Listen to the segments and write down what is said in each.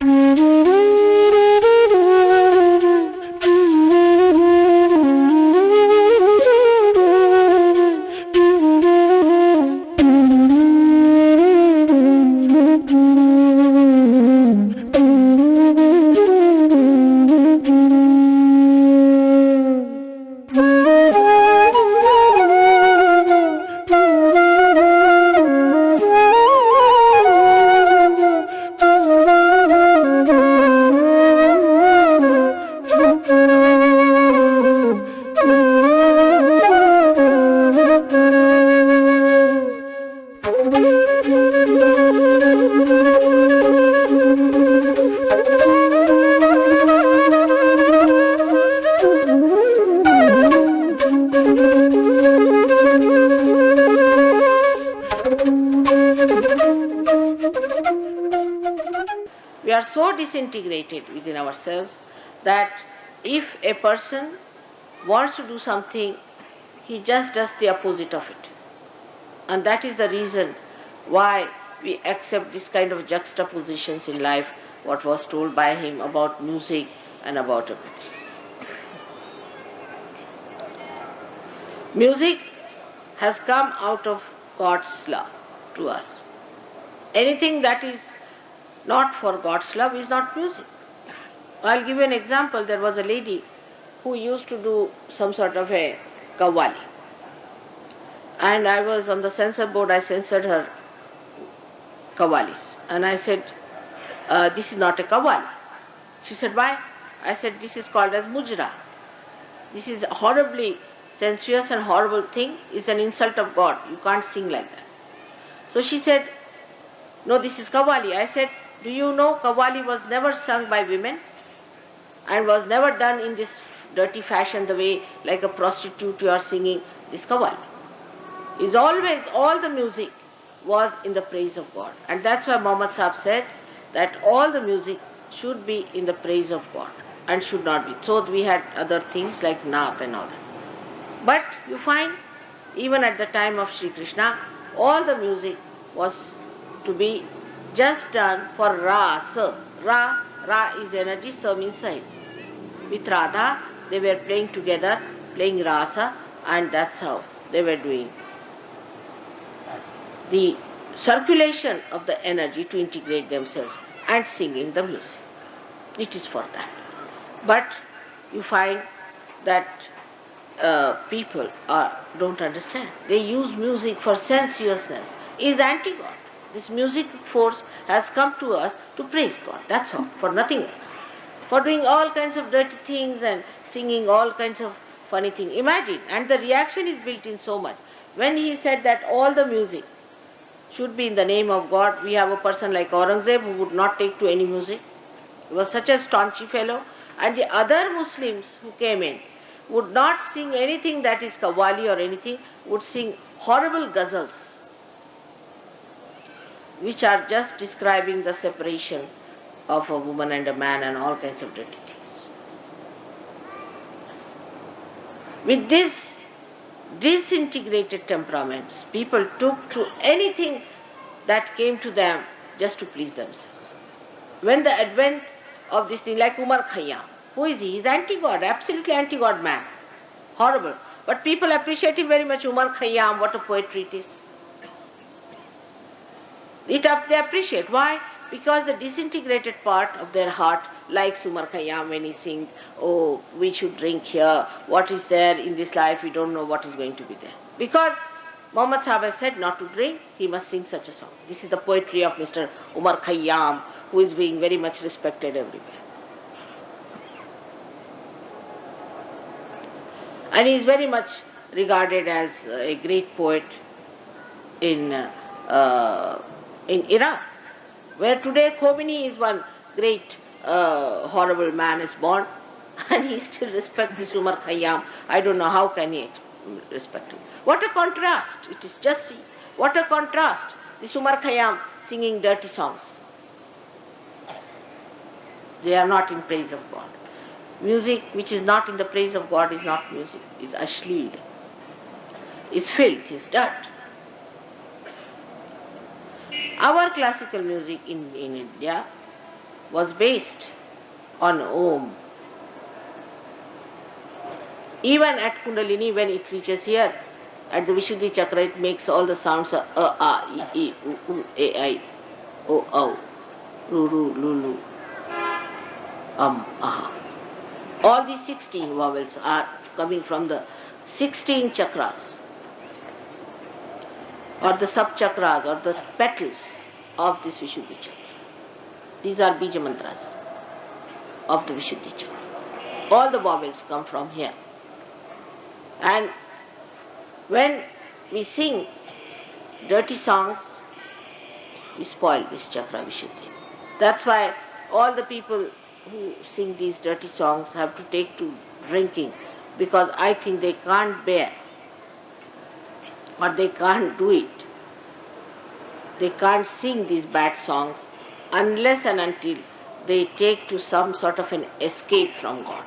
We are so disintegrated within ourselves that if a person wants to do something, he just does the opposite of it. And that is the reason why we accept this kind of juxtapositions in life, what was told by him about music and about everything. Music has come out of God's love to us. Anything that is not for God's love is not music. I'll give you an example. There was a lady who used to do some sort of a qawwali. And I was on the censor board, I censored her qawwalis. And I said, this is not a qawwali. She said, why? I said, this is called as mujra. This is a horribly sensuous and horrible thing. It's an insult of God. You can't sing like that. So she said, no, this is qawwali. I said, do you know qawwali was never sung by women and was never done in this dirty fashion, the way like a prostitute you are singing this qawwali. Is always, all the music was in the praise of God. And that's why Muhammad Sahib said that all the music should be in the praise of God and should not be. So we had other things like naat and all that. But you find, even at the time of Sri Krishna, all the music was to be just done for rasa. Ra is energy, sa means side. With Radha, they were playing together, playing rasa, and that's how they were doing the circulation of the energy to integrate themselves and singing the music. It is for that. But you find that people don't understand. They use music for sensuousness. It is anti-God. This music force has come to us to praise God. That's all, for nothing else. For doing all kinds of dirty things and singing all kinds of funny things. Imagine, and the reaction is built in so much. When he said that all the music should be in the name of God, we have a person like Aurangzeb who would not take to any music. He was such a staunchy fellow. And the other Muslims who came in would not sing anything that is qawwali or anything, would sing horrible ghazals, which are just describing the separation of a woman and a man and all kinds of dirty things. With this disintegrated temperaments, people took to anything that came to them just to please themselves. When the advent of this thing, like Umar Khayyam, who is he? He's anti-God, absolutely anti-God man. Horrible. But people appreciate him very much. Umar Khayyam, what a poetry it is. They appreciate. Why? Because the disintegrated part of their heart likes Umar Khayyam when he sings, oh, we should drink here. What is there in this life? We don't know what is going to be there. Because Muhammad Sahib has said not to drink, he must sing such a song. This is the poetry of Mr. Umar Khayyam, who is being very much respected everywhere. And he is very much regarded as a great poet in Iraq, where today Khomeini is one great horrible man is born, and he still respects this Umar Khayyam. I don't know how can he respect him. What a contrast! It is just see. What a contrast! This Umar Khayyam singing dirty songs. They are not in praise of God. Music which is not in the praise of God is not music, is ashleel, is filth, is dirt. Our classical music in India was based on Om. Even at Kundalini, when it reaches here, at the Vishuddhi Chakra, it makes all the sounds of A, A, I, I, U, A, I, O, Au, Ru, Ru, Lu, Lu, Aha. All these 16 vowels are coming from the 16 chakras, or the sub-chakras, or the petals of this Vishuddhi Chakra. These are Bija Mantras of the Vishuddhi Chakra. All the vowels come from here. And when we sing dirty songs, we spoil this chakra Vishuddhi. That's why all the people who sing these dirty songs have to take to drinking, because I think they can't bear, or they can't do it. They can't sing these bad songs unless and until they take to some sort of an escape from God.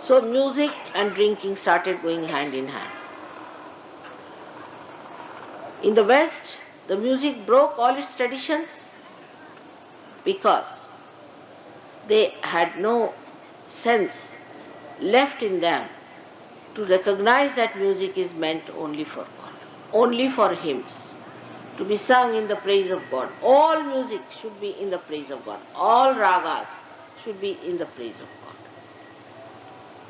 So music and drinking started going hand in hand. In the West, the music broke all its traditions because they had no sense left in them to recognize that music is meant only for God, only for hymns, to be sung in the praise of God. All music should be in the praise of God. All ragas should be in the praise of God.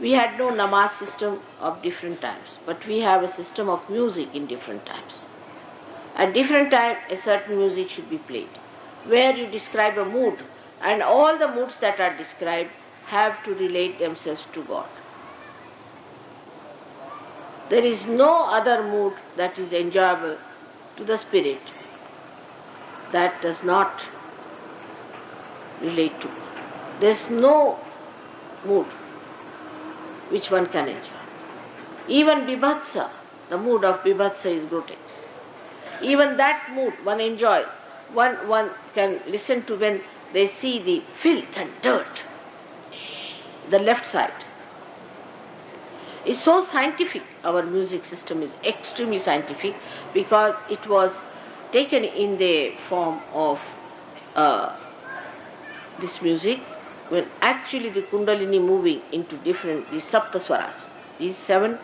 We had no namaz system of different times, but we have a system of music in different times. At different times, a certain music should be played, where you describe a mood, and all the moods that are described have to relate themselves to God. There is no other mood that is enjoyable to the spirit that does not relate to God. There is no mood which one can enjoy. Even Bibhatsa, the mood of Bibhatsa is grotesque. Even that mood one enjoys, one can listen to when they see the filth and dirt. The left side is so scientific. Our music system is extremely scientific because it was taken in the form of this music, when actually the Kundalini moving into different, these Sapta Swaras. These 7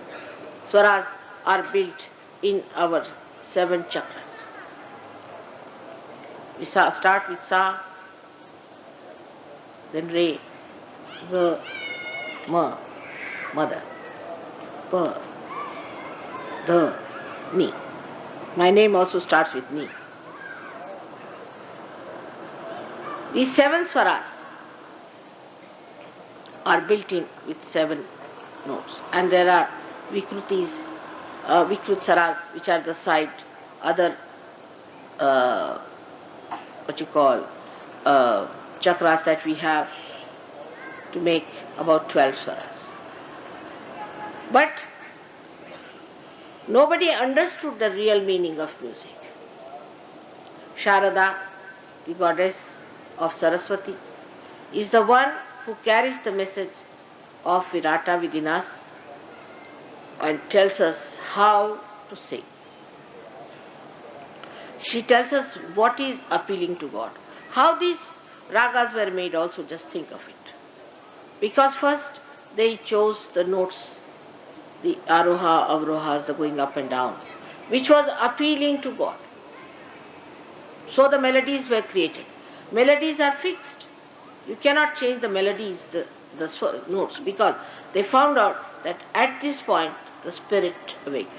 Swaras are built in our 7 chakras. We start with Sa, then Re, Ga, Ma, Mother, Pa, Da, Ni. My name also starts with Ni. These 7 Swaras are built in with 7 notes, and there are Vikrutis, Vikrut Saras, which are the side, other chakras that we have to make about 12 swaras. But nobody understood the real meaning of music. Sharada, the goddess of Saraswati, is the one who carries the message of Virata within us and tells us how to sing. She tells us what is appealing to God. How these ragas were made also, just think of it. Because first they chose the notes, the aroha, avrohas, the going up and down, which was appealing to God. So the melodies were created. Melodies are fixed. You cannot change the melodies, the notes, because they found out that at this point the spirit awakened.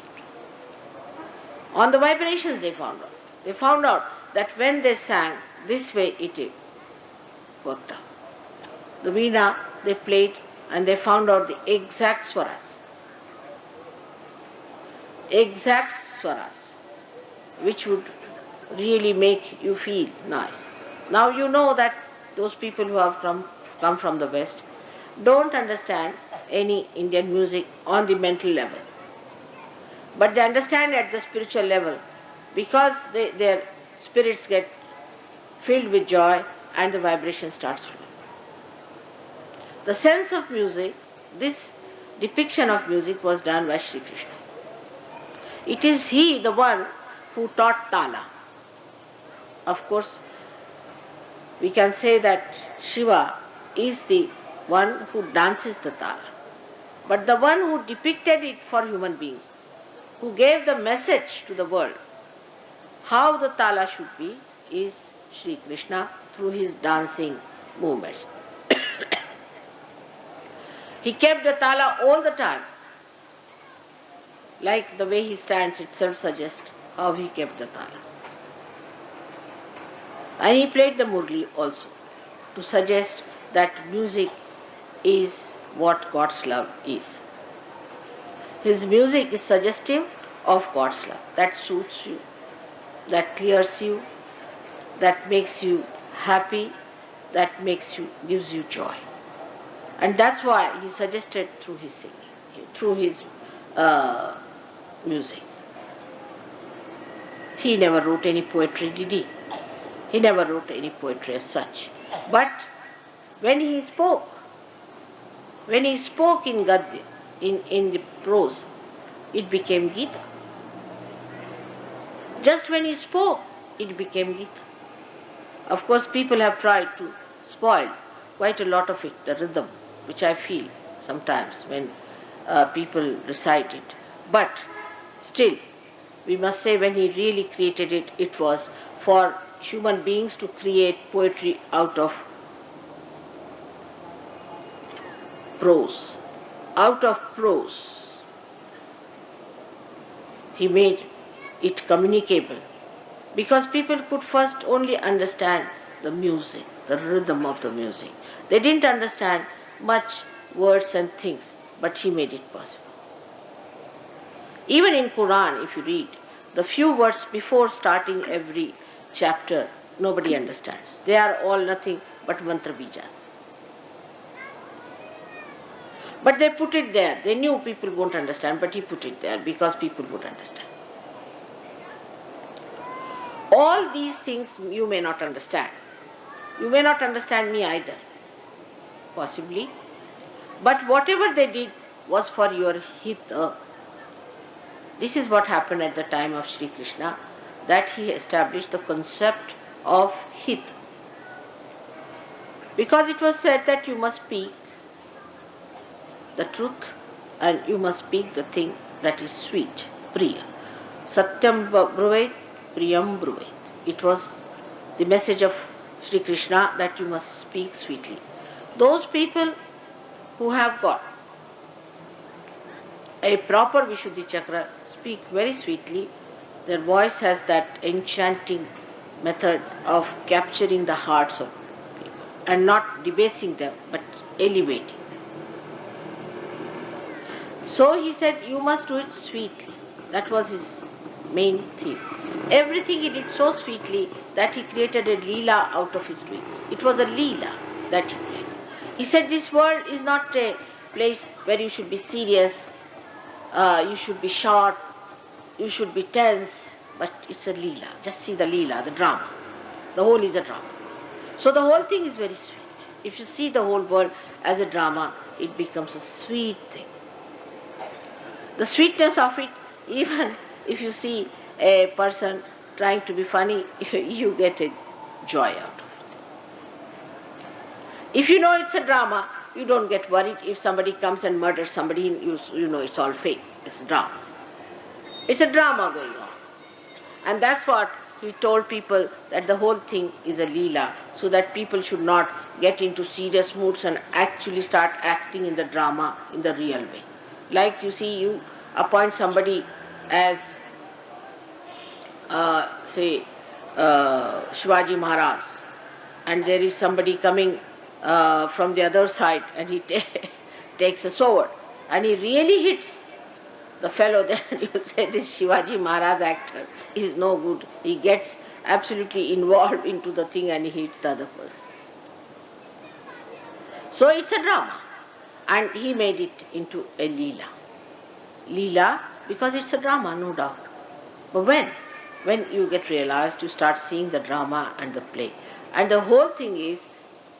On the vibrations they found out. They found out that when they sang, this way it worked out. The veena they played and they found out the exact swaras. Exact swaras, which would really make you feel nice. Now you know that those people who have come from the West don't understand any Indian music on the mental level. But they understand at the spiritual level because their spirits get filled with joy and the vibration starts flowing. The sense of music, this depiction of music was done by Sri Krishna. It is he, the one, who taught Tala. Of course, We can say that Shiva is the one who dances the tala. But the one who depicted it for human beings, who gave the message to the world, how the tala should be, is Sri Krishna through his dancing movements. He kept the tala all the time. Like the way he stands itself suggests how he kept the tala. And he played the murli also to suggest that music is what God's love is. His music is suggestive of God's love. That suits you, that clears you, that makes you happy, that gives you joy. And that's why he suggested through his singing, through his music. He never wrote any poetry, did he? He never wrote any poetry as such. But when he spoke in Gadya, in the prose, it became Gita. Just when he spoke, it became Gita. Of course, people have tried to spoil quite a lot of it, the rhythm, which I feel sometimes when people recite it. But still, we must say when he really created it, it was for human beings to create poetry out of prose. Out of prose, he made it communicable, because people could first only understand the music, the rhythm of the music. They didn't understand much words and things, but he made it possible. Even in Quran, if you read, the few words before starting every chapter, nobody understands. They are all nothing but mantra bijas. But they put it there. They knew people won't understand, but he put it there because people would understand. All these things you may not understand. You may not understand me either, possibly. But whatever they did was for your hita. This is what happened at the time of Sri Krishna, that he established the concept of hit. Because it was said that you must speak the truth and you must speak the thing that is sweet, priya. Satyam bruvet, priyam bruvet. It was the message of Sri Krishna that you must speak sweetly. Those people who have got a proper Vishuddhi Chakra speak very sweetly. Their voice has that enchanting method of capturing the hearts of people and not debasing them but elevating. So he said, you must do it sweetly. That was his main theme. Everything he did so sweetly that he created a leela out of his doings. It was a leela that he played. He said, this world is not a place where you should be serious, you should be short, you should be tense, but it's a leela. Just see the leela, the drama. The whole is a drama. So the whole thing is very sweet. If you see the whole world as a drama, it becomes a sweet thing. The sweetness of it, even if you see a person trying to be funny, you get a joy out of it. If you know it's a drama, you don't get worried. If somebody comes and murders somebody, you know it's all fake. It's a drama. It's a drama going on. And that's what he told people, that the whole thing is a leela, so that people should not get into serious moods and actually start acting in the drama in the real way. Like you see, you appoint somebody as, Shivaji Maharaj, and there is somebody coming from the other side and he takes a sword and he really hits the fellow, then you say this Shivaji Maharaj actor is no good. He gets absolutely involved into the thing and he hits the other person. So it's a drama. And he made it into a leela. Leela, because it's a drama, no doubt. But when you get realized, you start seeing the drama and the play. And the whole thing is,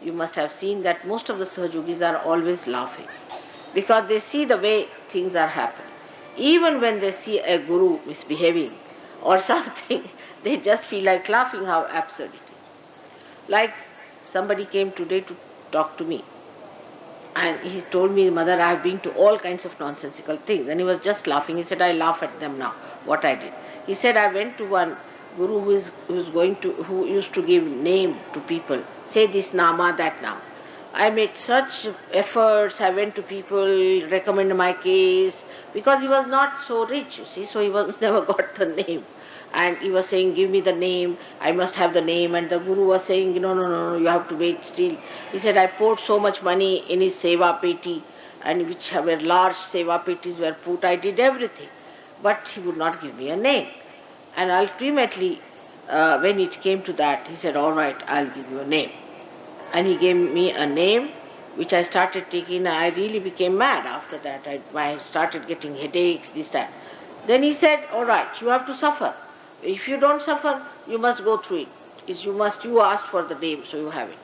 you must have seen that most of the Sahajogis are always laughing, because they see the way things are happening. Even when they see a guru misbehaving or something, they just feel like laughing, how absurd it is. Like somebody came today to talk to me. And he told me, Mother, I have been to all kinds of nonsensical things. And he was just laughing. He said, I laugh at them now, what I did. He said, I went to one guru who used to give name to people. Say this nama, that nama. I made such efforts. I went to people, recommend my case, because he was not so rich, you see, so he was never got the name. And he was saying, give me the name, I must have the name. And the guru was saying, no, you have to wait still. He said, I poured so much money in his seva peti, and which were large seva petis were put, I did everything. But he would not give me a name. And ultimately, when it came to that, he said, all right, I'll give you a name. And he gave me a name, which I started taking. I really became mad after that. I started getting headaches, this, that. Then he said, all right, you have to suffer. If you don't suffer, you must go through it. You asked for the name, so you have it.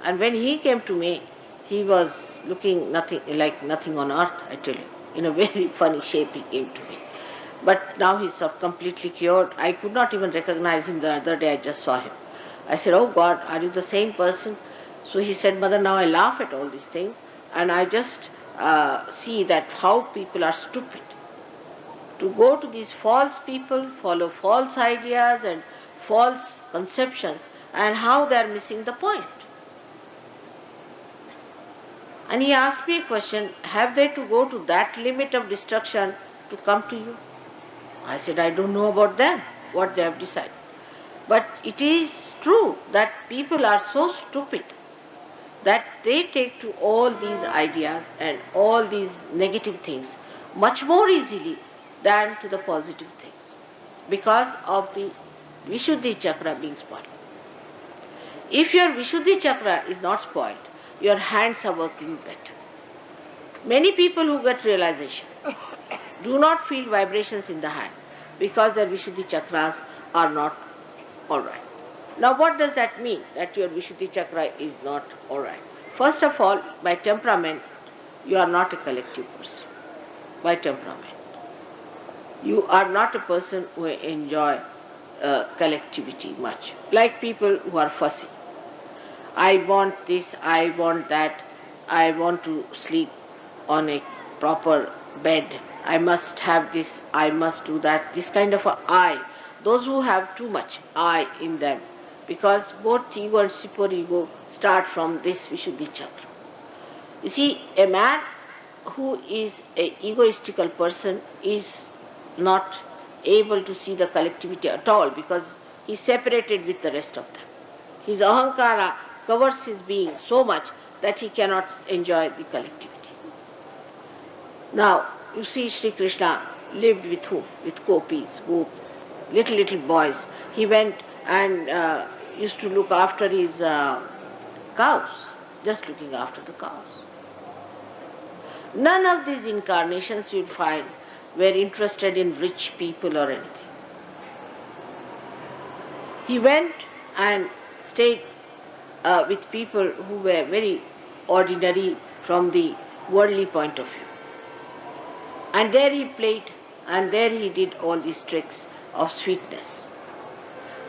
And when he came to me, he was looking like nothing on earth, I tell you. In a very funny shape he came to me. But now he's completely cured. I could not even recognize him the other day, I just saw him. I said, oh God, are you the same person? So he said, Mother, now I laugh at all these things, and I just see that how people are stupid. To go to these false people, follow false ideas and false conceptions, and how they are missing the point. And he asked me a question, have they to go to that limit of destruction to come to you? I said, I don't know about them, what they have decided. But it is true that people are so stupid that they take to all these ideas and all these negative things much more easily than to the positive things, because of the Vishuddhi chakra being spoiled. If your Vishuddhi chakra is not spoiled, your hands are working better. Many people who get realization do not feel vibrations in the hand because their Vishuddhi chakras are not alright. Now what does that mean, that your Vishuddhi chakra is not alright? First of all, by temperament, you are not a collective person. By temperament. You are not a person who enjoy collectivity much. Like people who are fussy. I want this, I want that, I want to sleep on a proper bed, I must have this, I must do that, this kind of a I. Those who have too much I in them, because both ego and superego start from this Vishuddhi chakra. You see, a man who is an egoistical person is not able to see the collectivity at all, because he is separated with the rest of them. His ahankara covers his being so much that he cannot enjoy the collectivity. Now, you see, Sri Krishna lived with whom? With gopis, little boys. He went and used to look after his cows, just looking after the cows. None of these incarnations you'll find were interested in rich people or anything. He went and stayed with people who were very ordinary from the worldly point of view. And there he played, and there he did all these tricks of sweetness.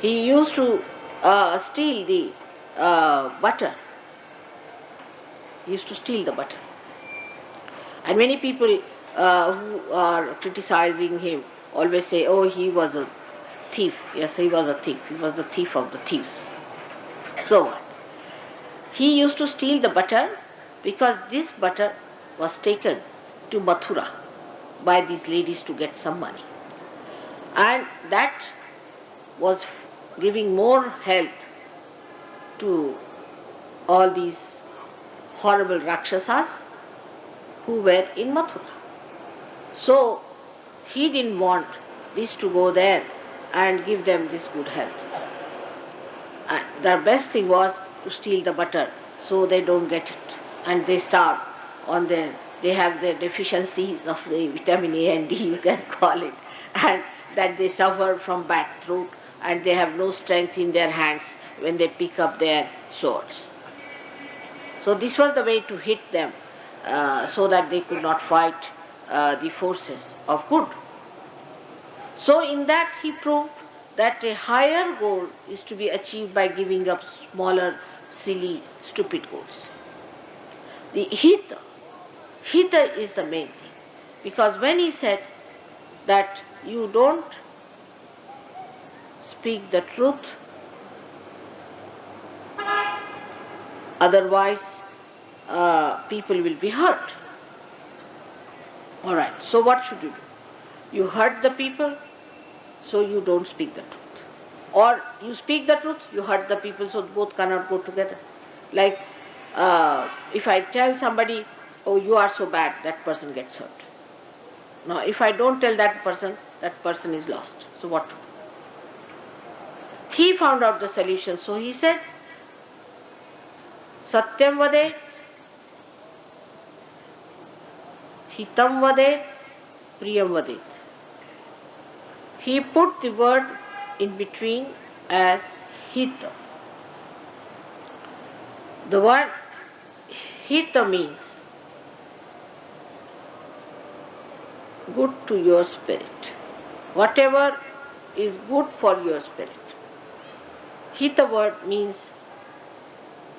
He used to steal the butter. He used to steal the butter. And many people who are criticizing him always say, oh, he was a thief. Yes, he was a thief. He was the thief of the thieves. So what? He used to steal the butter because this butter was taken to Mathura by these ladies to get some money. And that was giving more health to all these horrible Rakshasas who were in Mathura. So he didn't want this to go there and give them this good health. And the best thing was to steal the butter so they don't get it and they starve on they have their deficiencies of the vitamin A and D, you can call it, and that they suffer from bad throat and they have no strength in their hands when they pick up their swords. So this was the way to hit them so that they could not fight the forces of good. So in that he proved that a higher goal is to be achieved by giving up smaller silly, stupid goals. The hita is the main thing. Because when he said that you don't speak the truth, otherwise people will be hurt. Alright, so what should you do? You hurt the people, so you don't speak the truth. Or you speak the truth, you hurt the people, so both cannot go together. Like if I tell somebody, oh you are so bad, that person gets hurt. Now if I don't tell that person is lost. So what to do? He found out the solution, so he said, Satyam vadet, hitam vadet, priyam vadet. He put the word in between as hita. The word hita means good to your spirit. Whatever is good for your spirit. Hita word means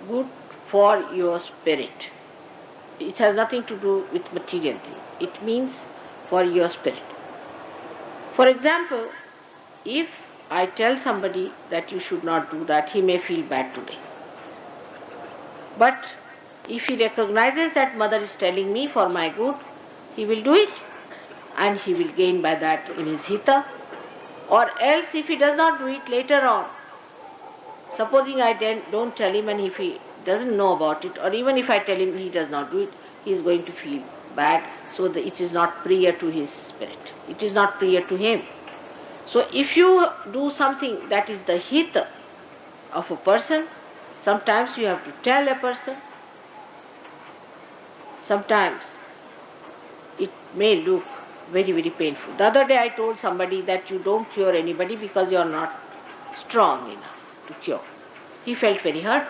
good for your spirit. It has nothing to do with material thing. It means for your spirit. For example, if I tell somebody that you should not do that, he may feel bad today. But if he recognizes that mother is telling me for my good, he will do it and he will gain by that in his hita. Or else if he does not do it later on, supposing I don't tell him and if he doesn't know about it, or even if I tell him he does not do it, he is going to feel bad, so that it is not priya to his spirit. It is not priya to him. So if you do something that is the hita of a person, sometimes you have to tell a person, sometimes it may look very, very painful. The other day I told somebody that you don't cure anybody because you are not strong enough to cure. He felt very hurt.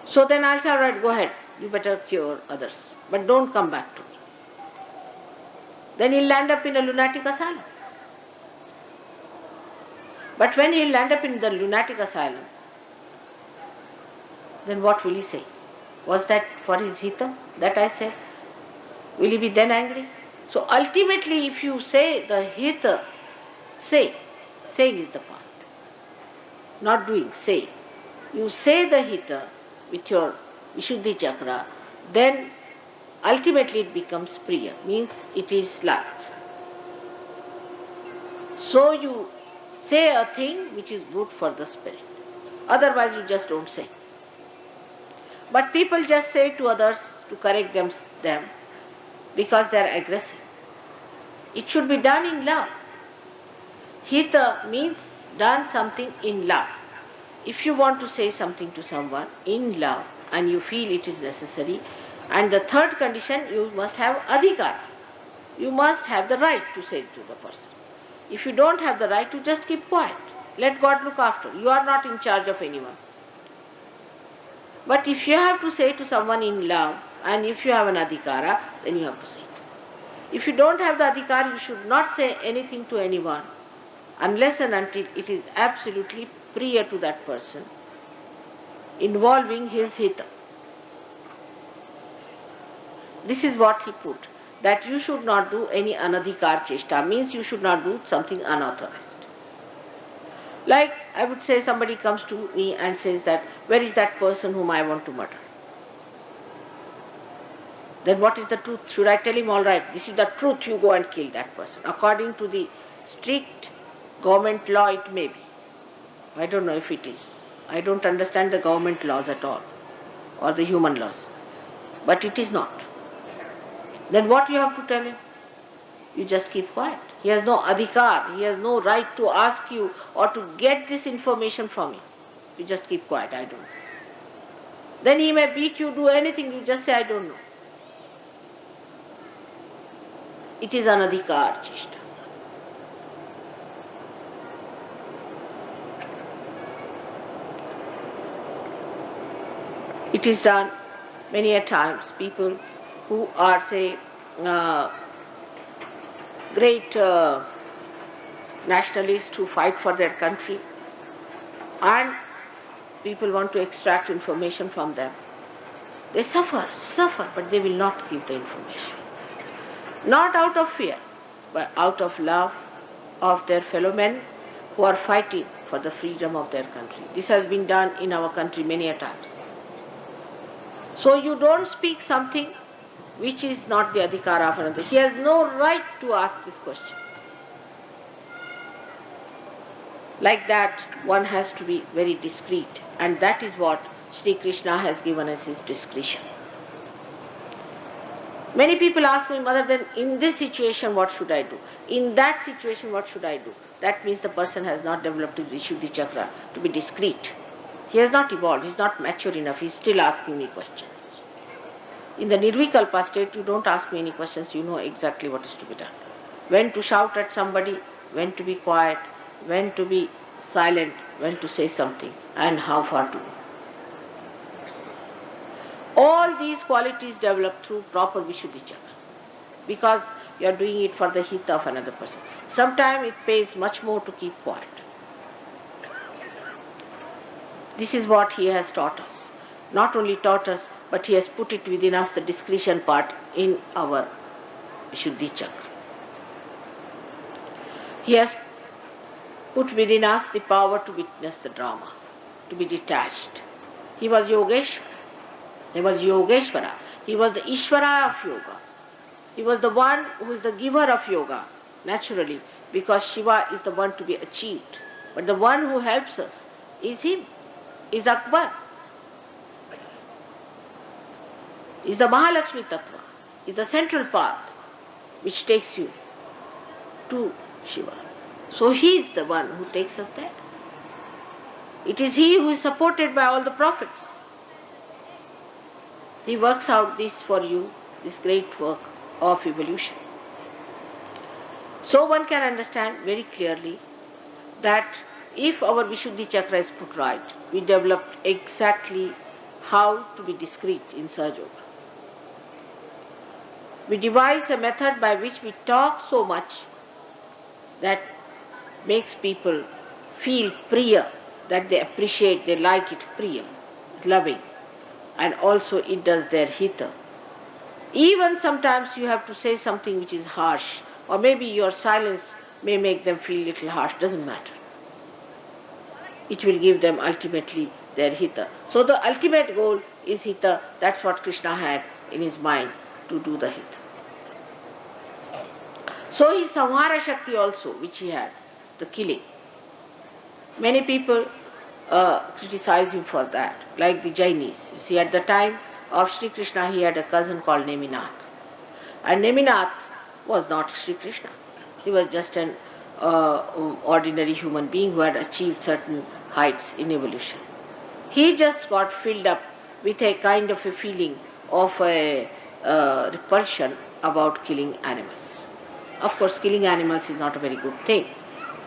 So then I'll say, all right, go ahead, you better cure others, but don't come back to me. Then he'll land up in a lunatic asylum. But when he'll land up in the lunatic asylum, then what will he say? Was that for his hita that I said? Will he be then angry? So ultimately, if you say the hita, saying is the point. Not doing, say. You say the hita with your Vishuddhi chakra, then ultimately it becomes priya, means it is light. So you say a thing which is good for the spirit. Otherwise you just don't say. But people just say to others to correct them because they are aggressive. It should be done in love. Hita means done something in love. If you want to say something to someone in love and you feel it is necessary, and the third condition, you must have adhikar. You must have the right to say it to the person. If you don't have the right, you just keep quiet. Let God look after. You are not in charge of anyone. But if you have to say to someone in love, and if you have an adhikara, then you have to say it. If you don't have the adhikara, you should not say anything to anyone unless and until it is absolutely priya to that person, involving his hita. This is what he put, that you should not do any anadhikar cheshta, means you should not do something unauthorized. Like I would say, somebody comes to me and says that, where is that person whom I want to murder? Then what is the truth? Should I tell him, all right, this is the truth, you go and kill that person? According to the strict government law, it may be. I don't know if it is. I don't understand the government laws at all, or the human laws. But it is not. Then what you have to tell him? You just keep quiet. He has no adhikar, he has no right to ask you or to get this information from you. You just keep quiet, I don't know. Then he may beat you, do anything, you just say, I don't know. It is anadhikar cheshta. It is done many a times. People who are, say, great nationalists who fight for their country, and people want to extract information from them. They suffer, but they will not give the information. Not out of fear, but out of love of their fellow men who are fighting for the freedom of their country. This has been done in our country many a times. So you don't speak something which is not the adhikara of another. He has no right to ask this question. Like that, one has to be very discreet, and that is what Sri Krishna has given us, his discretion. Many people ask me, Mother, then in this situation what should I do? In that situation what should I do? That means the person has not developed his Vishuddhi chakra to be discreet. He has not evolved, he is not mature enough, he is still asking me questions. In the Nirvikalpa state, you don't ask me any questions, you know exactly what is to be done. When to shout at somebody, when to be quiet, when to be silent, when to say something, and how far to go. All these qualities develop through proper Vishuddhi chakra, because you are doing it for the hita of another person. Sometimes it pays much more to keep quiet. This is what he has taught us. Not only taught us, but he has put it within us, the discretion part, in our Vishuddhi chakra. He has put within us the power to witness the drama, to be detached. He was Yogeshwara. He was Yogeshwara. He was the Ishvara of yoga. He was the one who is the giver of yoga, naturally, because Shiva is the one to be achieved. But the one who helps us is him, is Akbar, is the Mahalakshmi Tattva, is the central path which takes you to Shiva. So he is the one who takes us there. It is he who is supported by all the prophets. He works out this for you, this great work of evolution. So one can understand very clearly that if our Vishuddhi chakra is put right, we developed exactly how to be discreet in Sahaja Yoga. We devise a method by which we talk so much that makes people feel priya, that they appreciate, they like it, priya, loving, and also it does their hita. Even sometimes you have to say something which is harsh, or maybe your silence may make them feel a little harsh, doesn't matter. It will give them ultimately their hita. So the ultimate goal is hita. That's what Krishna had in his mind, to do the hita. So his samhara shakti also, which he had, the killing. Many people criticize him for that, like the Jainis. You see, at the time of Sri Krishna, he had a cousin called Neminath. And Neminath was not Sri Krishna. He was just an ordinary human being who had achieved certain heights in evolution. He just got filled up with a kind of a feeling of a repulsion about killing animals. Of course, killing animals is not a very good thing,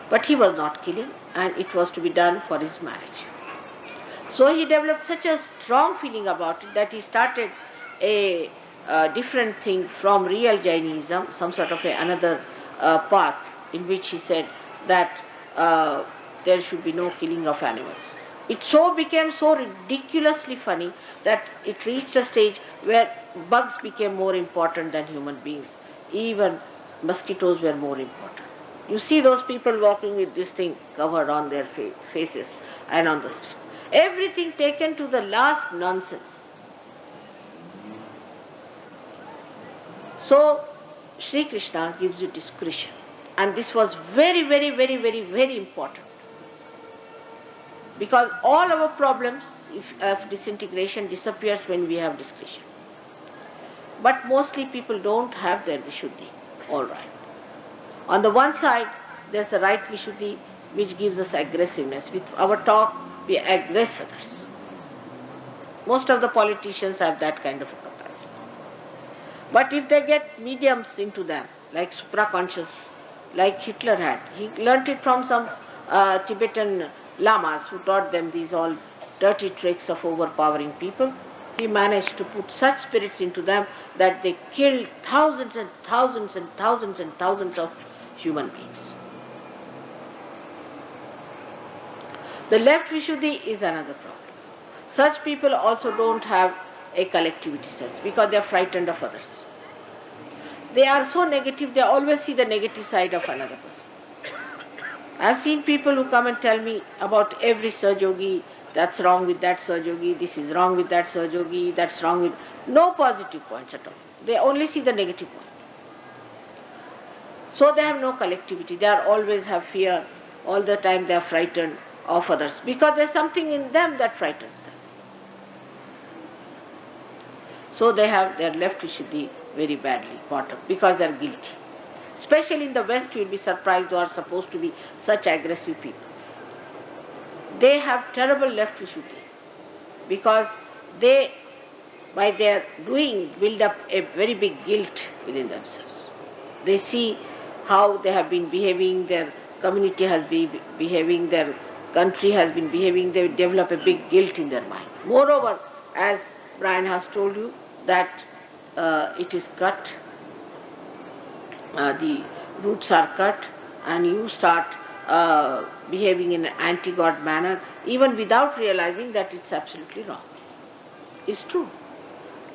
but he was not killing, and it was to be done for his marriage. So he developed such a strong feeling about it that he started a different thing from real Jainism, some sort of another path in which he said that there should be no killing of animals. It became so ridiculously funny that it reached a stage where bugs became more important than human beings. Even mosquitoes were more important. You see those people walking with this thing covered on their faces and on the street. Everything taken to the last nonsense. So Sri Krishna gives you discretion, and this was very, very, very, very, very important, because all our problems of disintegration disappears when we have discretion. But mostly people don't have their Vishuddhi all right. On the one side, there's a right Vishuddhi which gives us aggressiveness. With our talk, we aggress others. Most of the politicians have that kind of a capacity. But if they get mediums into them, like supraconscious, like Hitler had, he learnt it from some Tibetan lamas who taught them these all dirty tricks of overpowering people. He managed to put such spirits into them that they killed thousands and thousands and thousands and thousands of human beings. The left Vishuddhi is another problem. Such people also don't have a collectivity sense because they are frightened of others. They are so negative, they always see the negative side of another person. I have seen people who come and tell me about every Sahajogi, that's wrong with that Sahajogi, this is wrong with that Sahajogi, that's wrong with... No positive points at all. They only see the negative point. So they have no collectivity. They are always have fear. All the time they are frightened of others because there is something in them that frightens them. So they have their left Vishuddhi very badly caught up because they are guilty. Especially in the West, you will be surprised, who are supposed to be such aggressive people. They have terrible left Vishuddhi because they, by their doing, build up a very big guilt within themselves. They see how they have been behaving, their community has been behaving, their country has been behaving, they develop a big guilt in their mind. Moreover, as Brian has told you, that it is cut, the roots are cut, and you start behaving in an anti-God manner, even without realizing that it's absolutely wrong. It's true.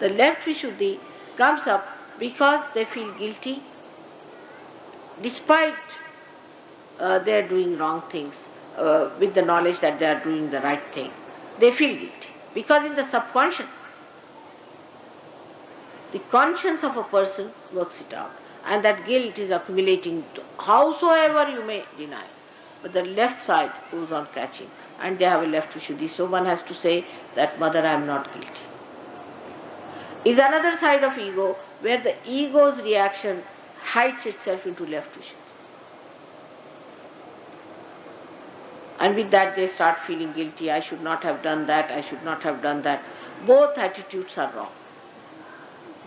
The left Vishuddhi comes up because they feel guilty, despite they are doing wrong things, with the knowledge that they are doing the right thing. They feel guilty. Because in the subconscious, the conscience of a person works it out. And that guilt is accumulating howsoever you may deny. But the left side goes on catching. And they have a left Vishuddhi. So one has to say that, Mother, I am not guilty. Is another side of ego where the ego's reaction hides itself into left Vishuddhi. And with that they start feeling guilty. I should not have done that. I should not have done that. Both attitudes are wrong.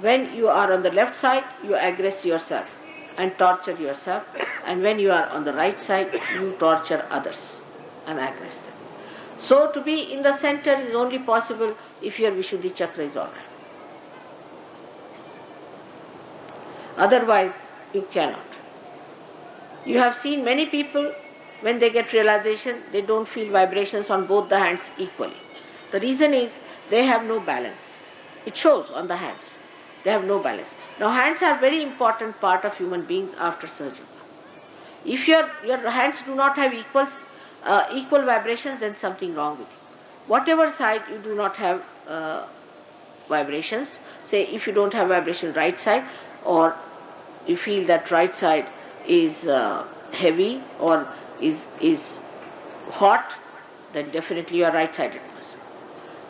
When you are on the left side, you aggress yourself and torture yourself. And when you are on the right side, you torture others and aggress them. So to be in the center is only possible if your Vishuddhi chakra is alright. Otherwise, you cannot. You have seen many people, when they get realization, they don't feel vibrations on both the hands equally. The reason is they have no balance. It shows on the hands. They have no balance. Now hands are a very important part of human beings after surgery. If your hands do not have equal vibrations, then something wrong with you. Whatever side you do not have vibrations, say if you don't have vibration right side, or you feel that right side is heavy or is hot, then definitely you are right-sided person.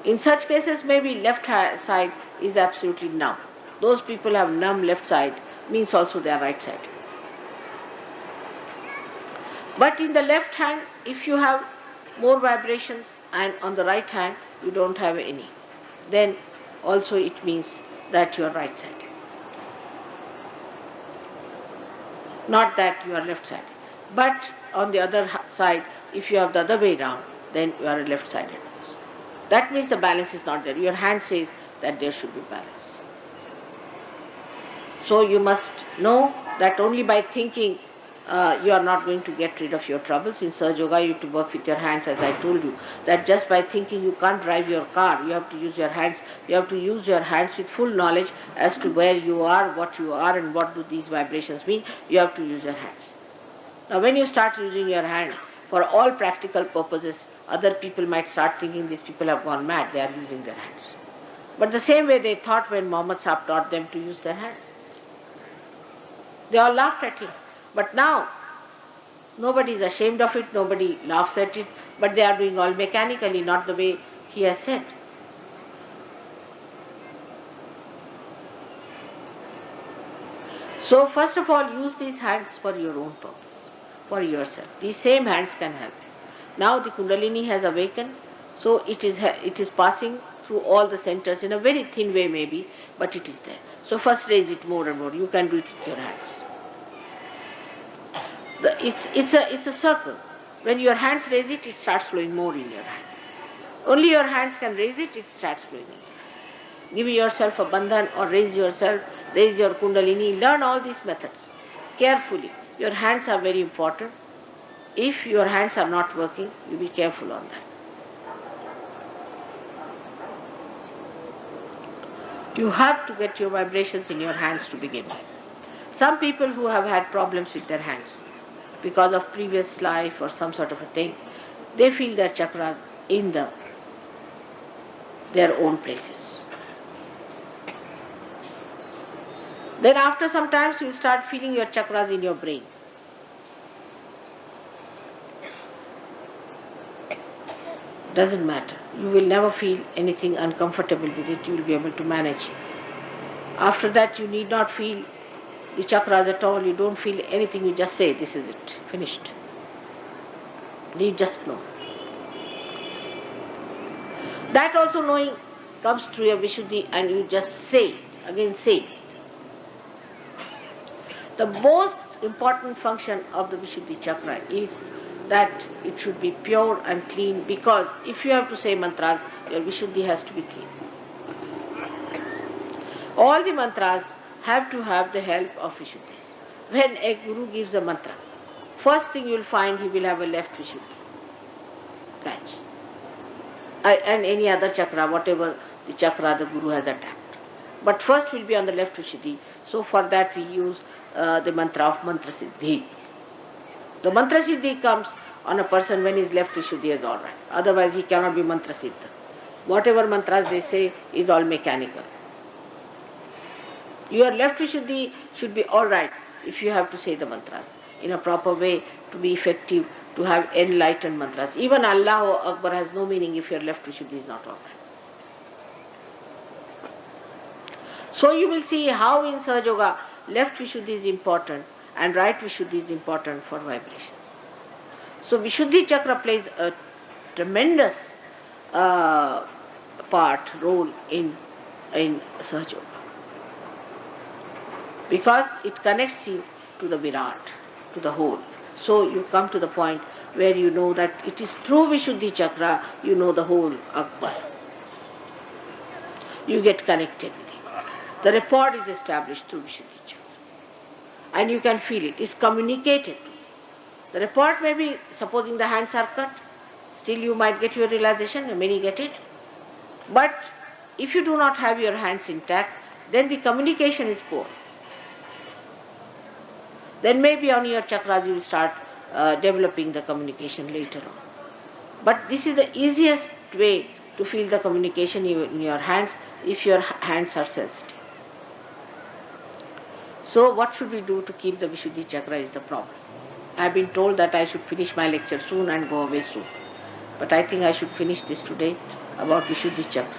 In such cases, maybe left side is absolutely numb. Those people have numb left side, means also they are right-sided. But in the left hand, if you have more vibrations and on the right hand you don't have any, then also it means that you are right-sided. Not that you are left-sided. But on the other side, if you have the other way round, then you are a left-sided person. That means the balance is not there. Your hand says that there should be balance. So you must know that only by thinking you are not going to get rid of your troubles. In Sahaja Yoga, you have to work with your hands, as I told you. That just by thinking you can't drive your car, you have to use your hands. You have to use your hands with full knowledge as to where you are, and what do these vibrations mean. You have to use your hands. Now when you start using your hands for all practical purposes, other people might start thinking these people have gone mad, they are using their hands. But the same way they thought when Muhammad Sahib taught them to use their hands. They all laughed at him. But now, nobody is ashamed of it, nobody laughs at it, but they are doing all mechanically, not the way he has said. So first of all, use these hands for your own purpose, for yourself. These same hands can help you. Now the Kundalini has awakened, so it is passing through all the centers in a very thin way maybe, but it is there. So first raise it more and more. You can do it with your hands. It's a circle. When your hands raise it, it starts flowing more in your hand. Only your hands can raise it, it starts flowing in your hand. Give yourself a bandhan or raise yourself, raise your Kundalini. Learn all these methods carefully. Your hands are very important. if your hands are not working, you be careful on that. You have to get your vibrations in your hands to begin with. Some people who have had problems with their hands because of previous life or some sort of a thing, they feel their chakras in their own places. Then after some time you start feeling your chakras in your brain. Doesn't matter. You will never feel anything uncomfortable with it. You will be able to manage. After that you need not feel the chakras at all. You don't feel anything. You just say, this is it. Finished. You just know. That also knowing comes through your Vishuddhi, and you just say it. Again say it. The most important function of the Vishuddhi chakra is that it should be pure and clean, because if you have to say mantras, your Vishuddhi has to be clean. All the mantras have to have the help of Vishuddhis. When a guru gives a mantra, first thing you will find he will have a left Vishuddhi patch. And any other chakra, whatever the chakra the guru has attacked. But first will be on the left Vishuddhi. So for that we use the mantra of Mantra Siddhi. The Mantra Siddhi comes on a person when his left Vishuddhi is alright. Otherwise he cannot be Mantra Siddha. Whatever mantras they say is all mechanical. Your left Vishuddhi should be alright if you have to say the mantras in a proper way to be effective, to have enlightened mantras. Even Allahu Akbar has no meaning if your left Vishuddhi is not alright. So you will see how in Sahaja Yoga left Vishuddhi is important and right Vishuddhi is important for vibration. So Vishuddhi chakra plays a tremendous role in Sahaja Yoga, because it connects you to the Virat, to the whole. So you come to the point where you know that it is through Vishuddhi chakra you know the whole Akbar. You get connected with it. The rapport is established through Vishuddhi chakra. And you can feel it. It's communicated. The rapport may be, supposing the hands are cut, still you might get your realization, many get it. But if you do not have your hands intact, then the communication is poor. Then maybe on your chakras you will start developing the communication later on. But this is the easiest way to feel the communication in your hands if your hands are sensitive. So what should we do to keep the Vishuddhi chakra is the problem. I have been told that I should finish my lecture soon and go away soon. But I think I should finish this today about Vishuddhi chakra.